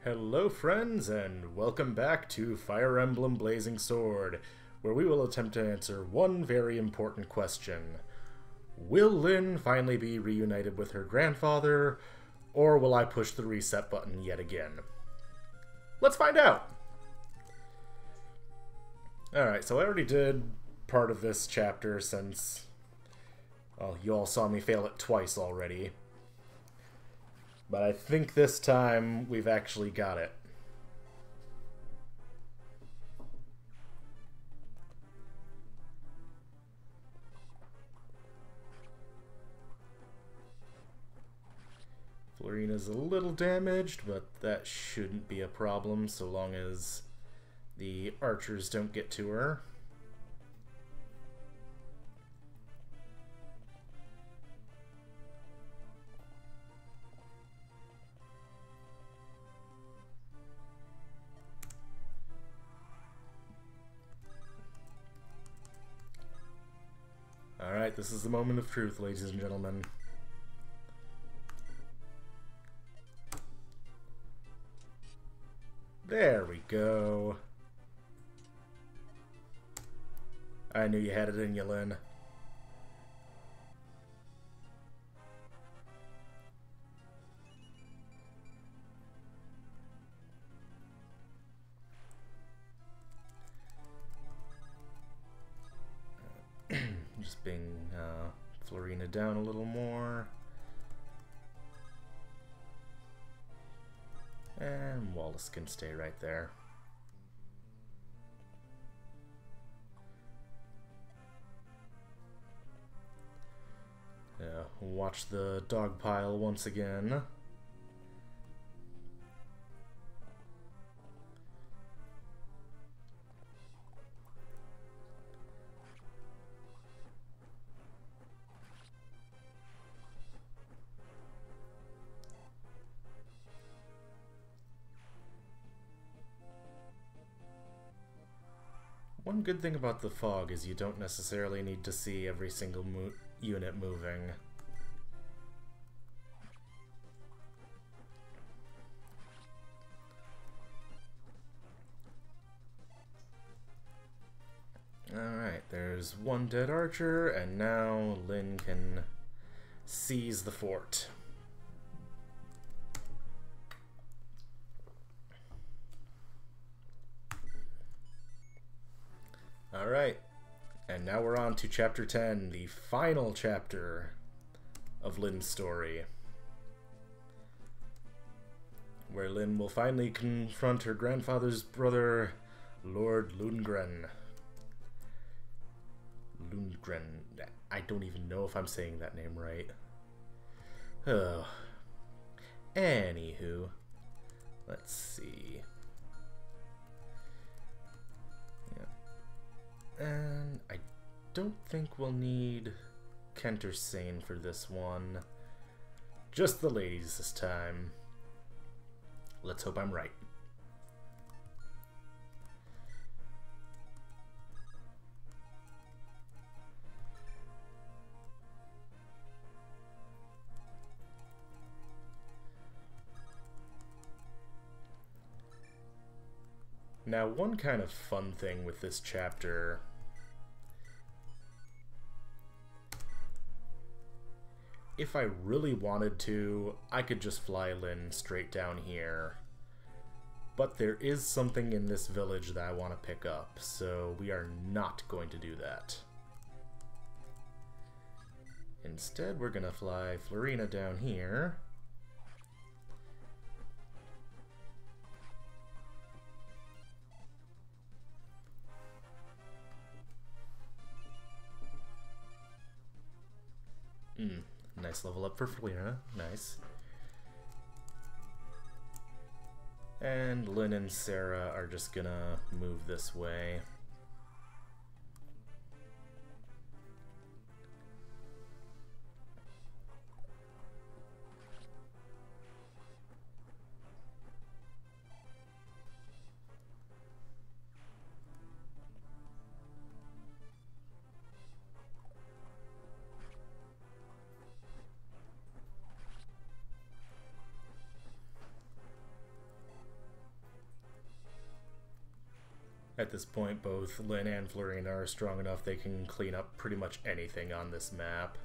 Hello friends, and welcome back to Fire Emblem Blazing Sword, where we will attempt to answer one very important question. Will Lyn finally be reunited with her grandfather, or will I push the reset button yet again? Let's find out! Alright, so I already did part of this chapter since, well, you all saw me fail it twice already. But I think this time we've actually got it. Florina's a little damaged, but that shouldn't be a problem so long as the archers don't get to her. Alright, this is the moment of truth, ladies and gentlemen. There we go. I knew you had it in you, Lyn. Just bring Florina down a little more. And Wallace can stay right there. Watch the dog pile once again. One good thing about the fog is you don't necessarily need to see every single unit moving. Alright, there's one dead archer, and now Lyn can seize the fort. Alright, and now we're on to Chapter 10, the final chapter of Lyn's story, where Lyn will finally confront her grandfather's brother, Lord Lundgren. I don't even know if I'm saying that name right. Oh. Anywho, let's see. And I don't think we'll need Kent or Sane for this one. Just the ladies this time. Let's hope I'm right. Now, one kind of fun thing with this chapter if I really wanted to, I could just fly Lyn straight down here. But there is something in this village that I want to pick up, so we are not going to do that. Instead, we're going to fly Florina down here. Nice level up for Florina. Nice. And Lyn and Sarah are just gonna move this way. At this point, both Lynn and Florina are strong enough they can clean up pretty much anything on this map.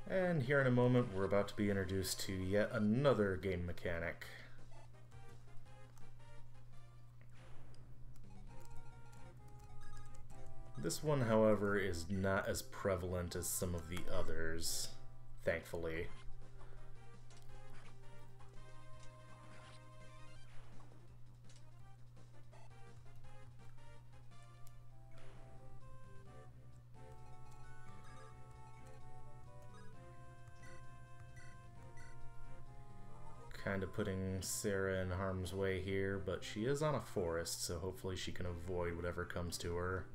And here in a moment, we're about to be introduced to yet another game mechanic. This one, however, is not as prevalent as some of the others, thankfully. Kind of putting Sarah in harm's way here, but she is on a forest, so hopefully she can avoid whatever comes to her.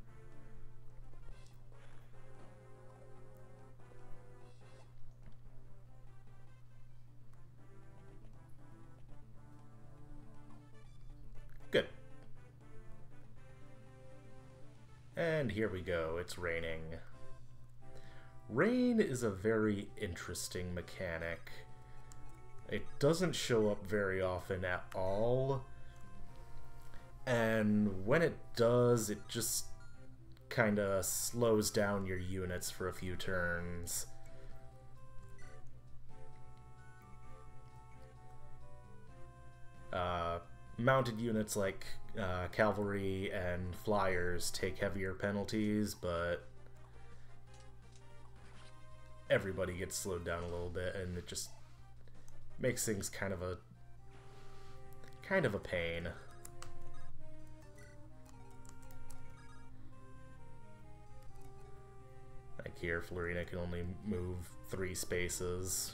Good. And here we go, it's raining. Rain is a very interesting mechanic. It doesn't show up very often at all, and when it does, it just kind of slows down your units for a few turns. Mounted units like cavalry and flyers take heavier penalties, but everybody gets slowed down a little bit, and it just makes things kind of a pain. Like here, Florina can only move 3 spaces.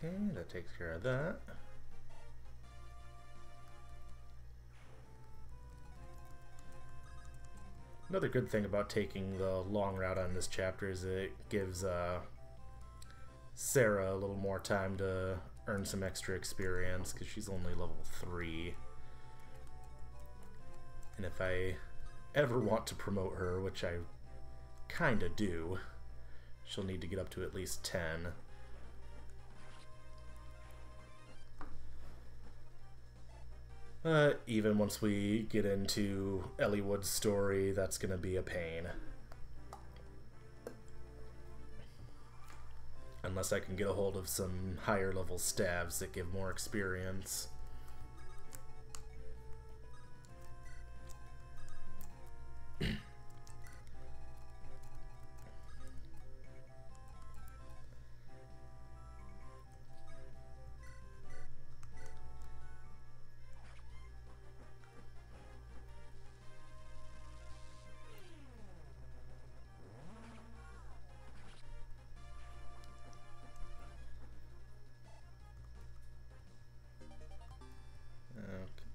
Okay, that takes care of that. Another good thing about taking the long route on this chapter is it gives Sarah a little more time to earn some extra experience, because she's only level 3. And if I ever want to promote her, which I kinda do, she'll need to get up to at least 10. Even once we get into Elliewood's story, that's gonna be a pain. Unless I can get a hold of some higher level stabs that give more experience.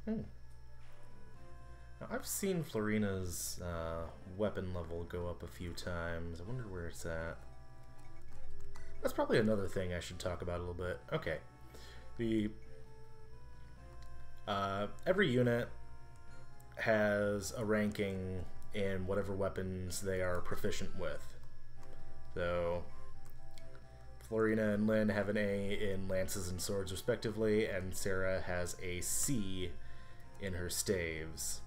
Now, I've seen Florina's weapon level go up a few times. I wonder where it's at. That's probably another thing I should talk about a little bit. Okay. Every unit has a ranking in whatever weapons they are proficient with. So Florina and Lynn have an A in lances and swords respectively, and Sarah has a C in her staves.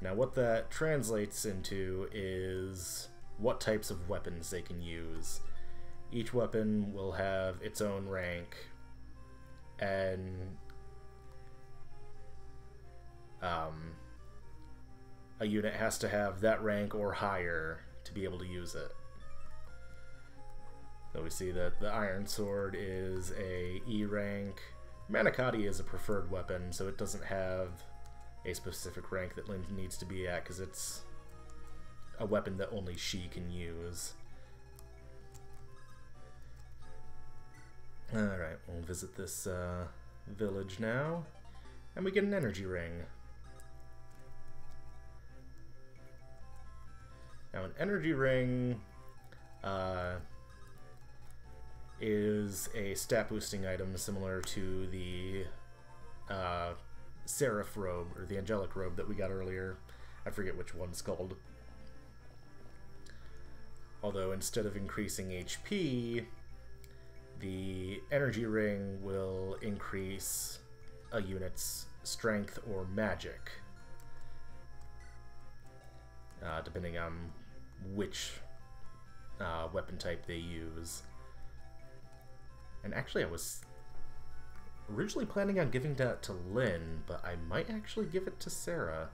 Now what that translates into is what types of weapons they can use. Each weapon will have its own rank, and a unit has to have that rank or higher to be able to use it. So we see that the Iron Sword is a E rank. Manicotti is a preferred weapon, so it doesn't have a specific rank that Lynn needs to be at, because it's a weapon that only she can use. Alright, we'll visit this village now, and we get an energy ring. Now, an energy ring is a stat boosting item similar to the Seraph robe, or the Angelic robe that we got earlier. I forget which one's called. Although instead of increasing HP, the energy ring will increase a unit's strength or magic, depending on which weapon type they use. And actually, I was originally planning on giving that to Lynn, but I might actually give it to Sarah.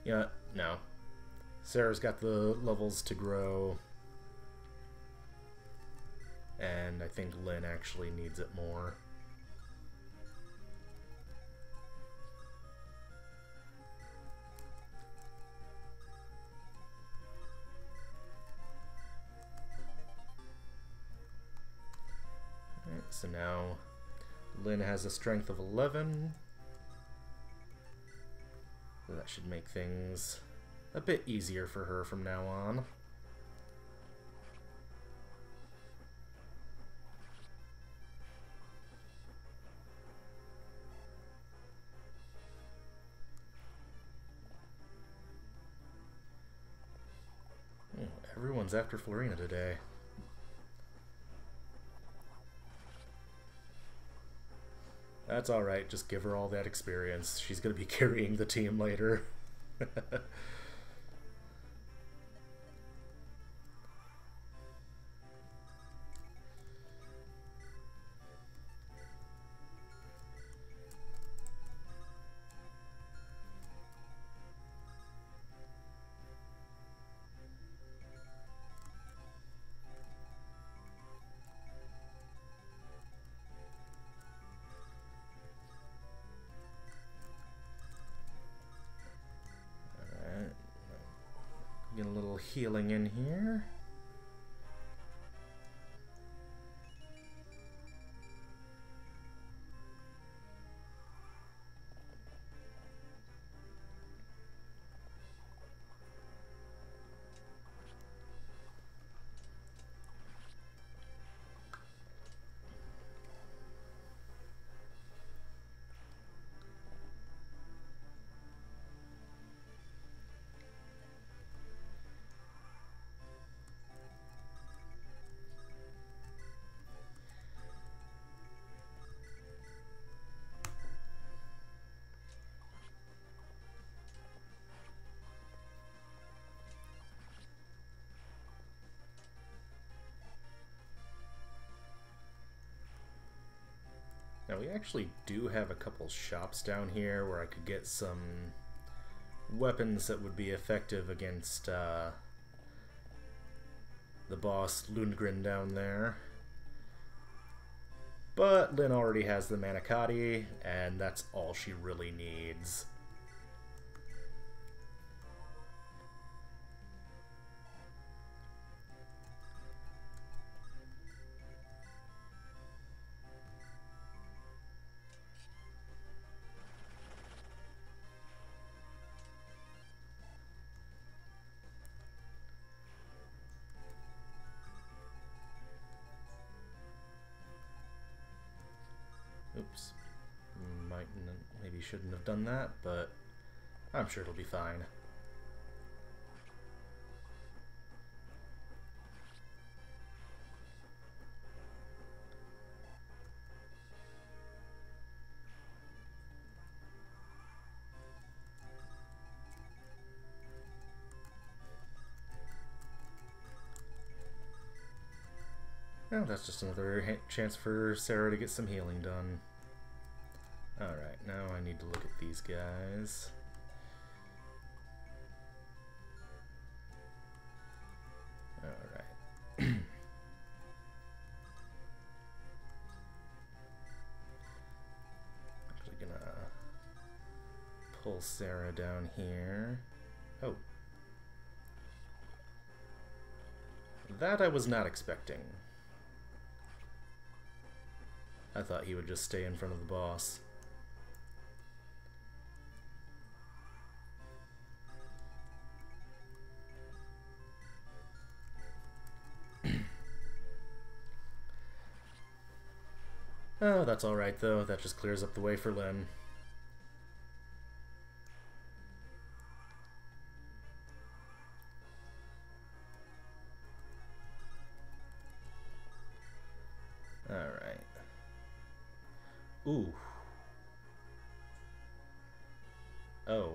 Yeah, no. Sarah's got the levels to grow, and I think Lynn actually needs it more. Alright, so now Lynn has a strength of 11. That should make things a bit easier for her from now on. Everyone's after Florina today. That's alright, just give her all that experience. She's going to be carrying the team later. Get a little healing in here. Now we actually do have a couple shops down here where I could get some weapons that would be effective against the boss Lundgren down there. But Lynn already has the Manicotti, and that's all she really needs. Oops. Maybe shouldn't have done that, but I'm sure it'll be fine. Well, that's just another chance for Sarah to get some healing done. Alright, now I need to look at these guys. Alright. Actually gonna pull Sarah down here. Oh, That I was not expecting. I thought he would just stay in front of the boss. Oh, that's alright though. That just clears up the way for Lynn. Alright. Ooh. Oh.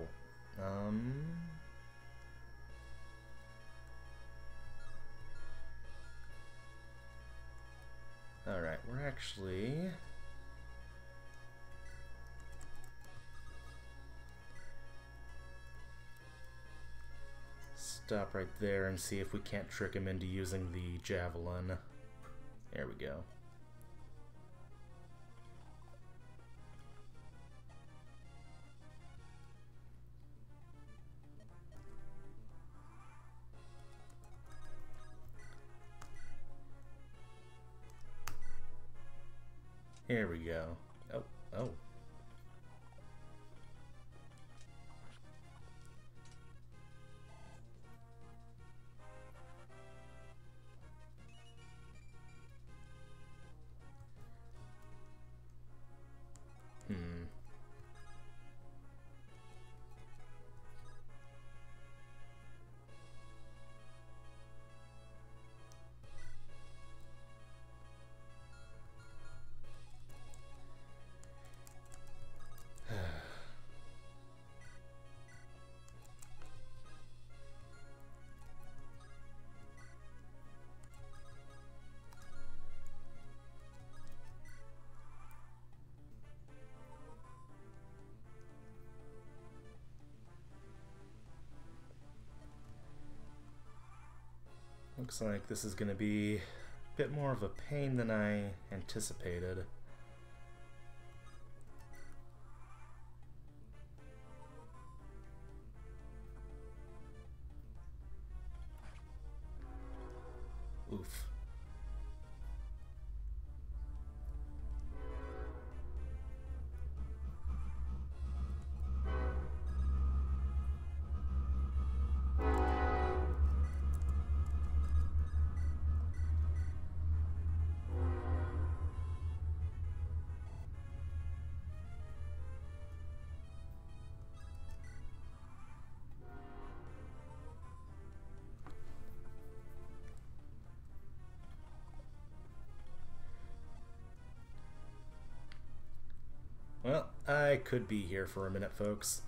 Alright, we're actually... Stop right there and see if we can't trick him into using the javelin. There we go. Here we go. Oh, oh. Looks like this is going to be a bit more of a pain than I anticipated. Oof. Well, I could be here for a minute, folks.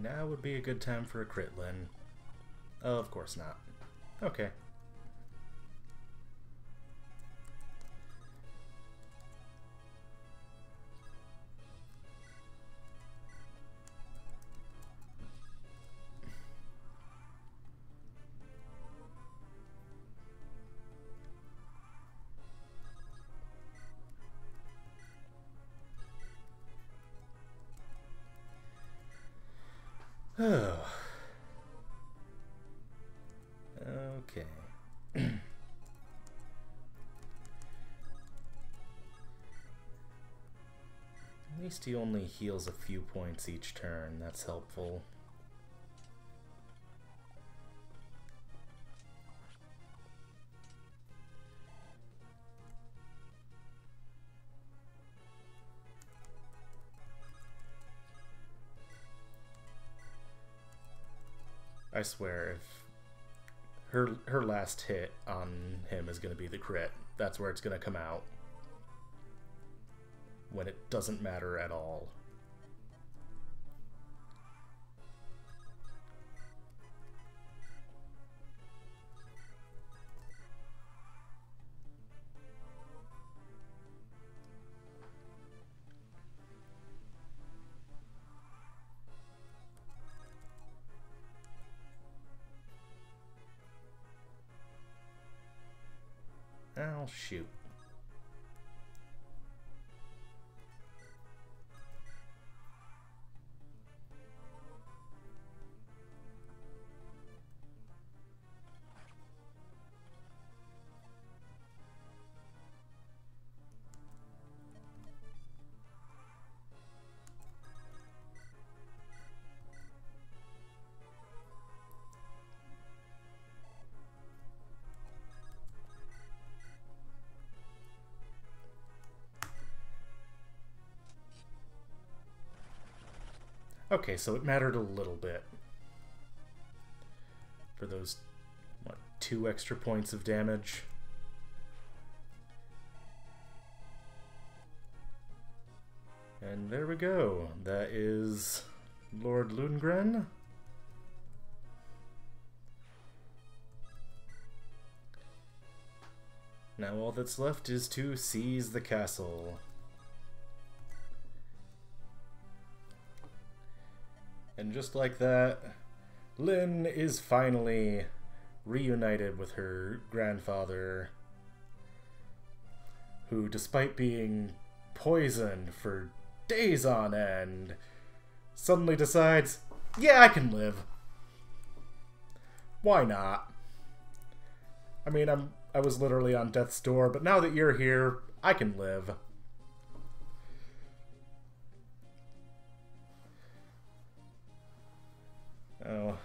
Now would be a good time for a crit, Lyn. Oh, of course not. Okay. Oh. Okay. At least he only heals a few points each turn. That's helpful. I swear, if her last hit on him is going to be the crit, that's where it's going to come out. When it doesn't matter at all. Oh, shoot. Okay, so it mattered a little bit. For those, what, 2 extra points of damage? And there we go. That is Lord Lundgren. Now all that's left is to seize the castle. And just like that, Lyn is finally reunited with her grandfather, who, despite being poisoned for days on end, suddenly decides, yeah, I can live. Why not? I mean, I was literally on death's door, but now that you're here, I can live. Oh.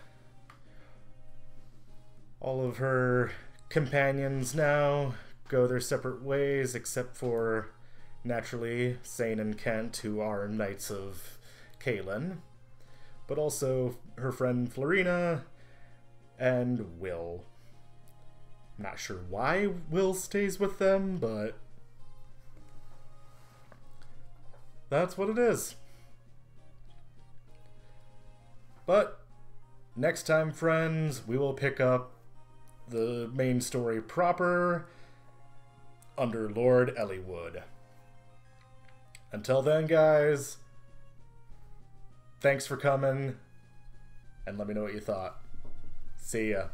All of her companions now go their separate ways, except for, naturally, Sane and Kent, who are Knights of Kalen. But also her friend Florina and Will. I'm not sure why Will stays with them, but that's what it is. But next time, friends, we will pick up the main story proper under Lord Eliwood. Until then, guys, thanks for coming, and let me know what you thought. See ya.